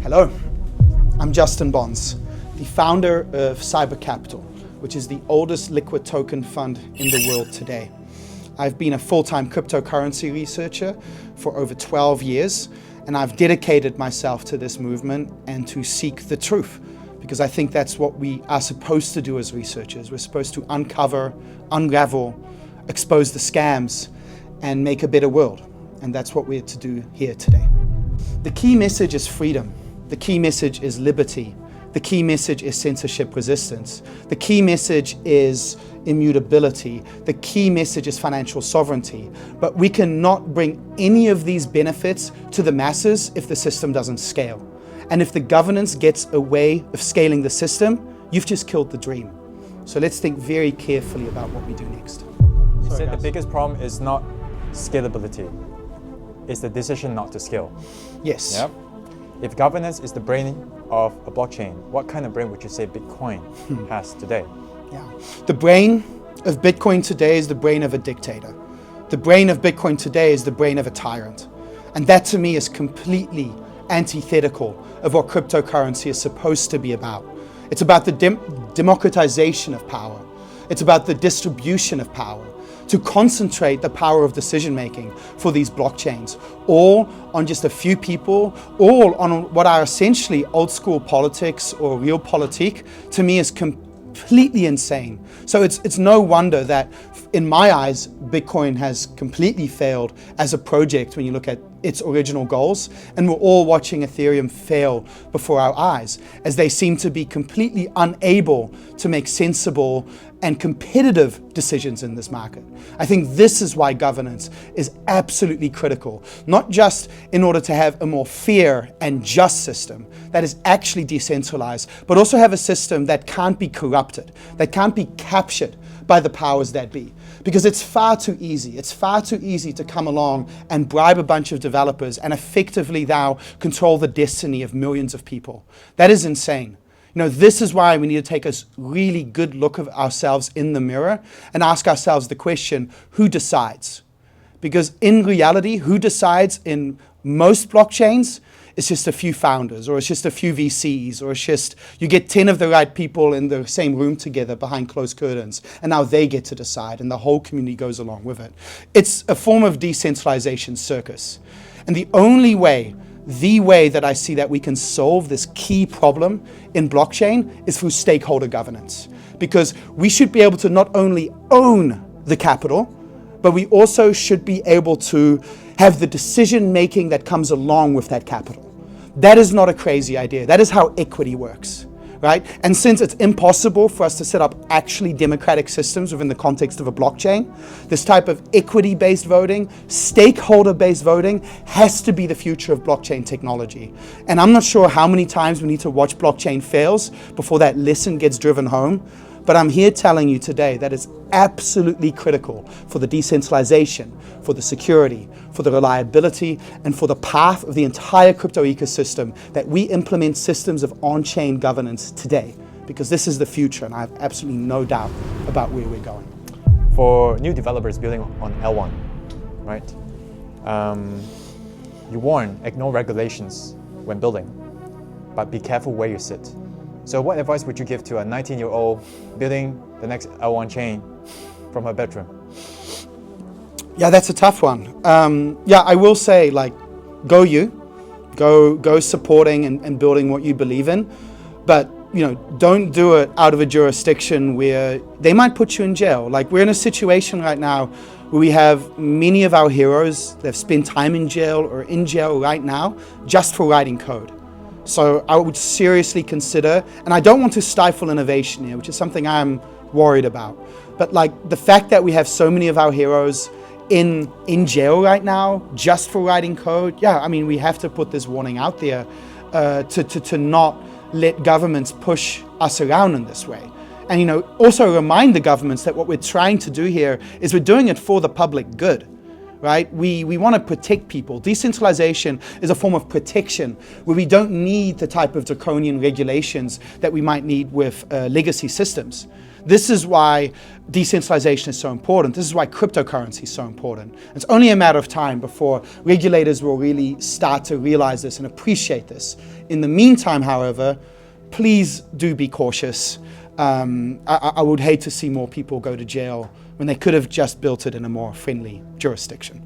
Hello, I'm Justin Bonds, the founder of Cyber Capital, which is the oldest liquid token fund in the world today. I've been a full-time cryptocurrency researcher for over 12 years, and I've dedicated myself to this movement and to seek the truth, because I think that's what we are supposed to do as researchers. We're supposed to uncover, unravel, expose the scams, and make a better world. And that's what we're to do here today. The key message is freedom. The key message is liberty. The key message is censorship resistance. The key message is immutability. The key message is financial sovereignty. But we cannot bring any of these benefits to the masses if the system doesn't scale. And if the governance gets a way of scaling the system, you've just killed the dream. So let's think very carefully about what we do next. You said the biggest problem is not scalability. It's the decision not to scale. Yes. Yep. If governance is the brain of a blockchain, what kind of brain would you say Bitcoin has today? Yeah. The brain of Bitcoin today is the brain of a dictator. The brain of Bitcoin today is the brain of a tyrant. And that to me is completely antithetical of what cryptocurrency is supposed to be about. It's about the democratization of power. It's about the distribution of power, to concentrate the power of decision-making for these blockchains, all on just a few people, all on what are essentially old-school politics or realpolitik, to me is completely insane. So it's no wonder that, in my eyes, Bitcoin has completely failed as a project when you look at its original goals, and we're all watching Ethereum fail before our eyes, as they seem to be completely unable to make sensible and competitive decisions in this market. I think this is why governance is absolutely critical, not just in order to have a more fair and just system that is actually decentralized, but also have a system that can't be corrupted, that can't be captured by the powers that be. Because it's far too easy. It's far too easy to come along and bribe a bunch of developers and effectively now control the destiny of millions of people. That is insane. You know, this is why we need to take a really good look at ourselves in the mirror and ask ourselves the question, who decides? Because in reality, who decides in most blockchains? It's just a few founders, or it's just a few VCs, or it's just you get 10 of the right people in the same room together behind closed curtains, and now they get to decide, and the whole community goes along with it. It's a form of decentralization circus. And the way that I see that we can solve this key problem in blockchain is through stakeholder governance. Because we should be able to not only own the capital, but we also should be able to have the decision making that comes along with that capital. That is not a crazy idea. That is how equity works, right? And since it's impossible for us to set up actually democratic systems within the context of a blockchain, this type of equity-based voting, stakeholder-based voting has to be the future of blockchain technology. And I'm not sure how many times we need to watch blockchain fails before that lesson gets driven home. But I'm here telling you today that it's absolutely critical for the decentralization, for the security, for the reliability, and for the path of the entire crypto ecosystem that we implement systems of on-chain governance today, because this is the future, and I have absolutely no doubt about where we're going. For new developers building on L1, right? You warn, ignore regulations when building, but be careful where you sit. So what advice would you give to a 19-year-old building the next L1 chain from her bedroom? Yeah, that's a tough one. Yeah, I will say, like, go supporting and building what you believe in, but you know, don't do it out of a jurisdiction where they might put you in jail. Like, we're in a situation right now where we have many of our heroes that have spent time in jail or in jail right now just for writing code. So I would seriously consider, and I don't want to stifle innovation here, which is something I'm worried about. But like the fact that we have so many of our heroes in jail right now just for writing code, yeah, I mean, we have to put this warning out there to not let governments push us around in this way. And you know, also remind the governments that what we're trying to do here is we're doing it for the public good. Right? We want to protect people. Decentralization is a form of protection where we don't need the type of draconian regulations that we might need with legacy systems. This is why decentralization is so important. This is why cryptocurrency is so important. It's only a matter of time before regulators will really start to realize this and appreciate this. In the meantime, however, please do be cautious. I would hate to see more people go to jail when they could have just built it in a more friendly jurisdiction.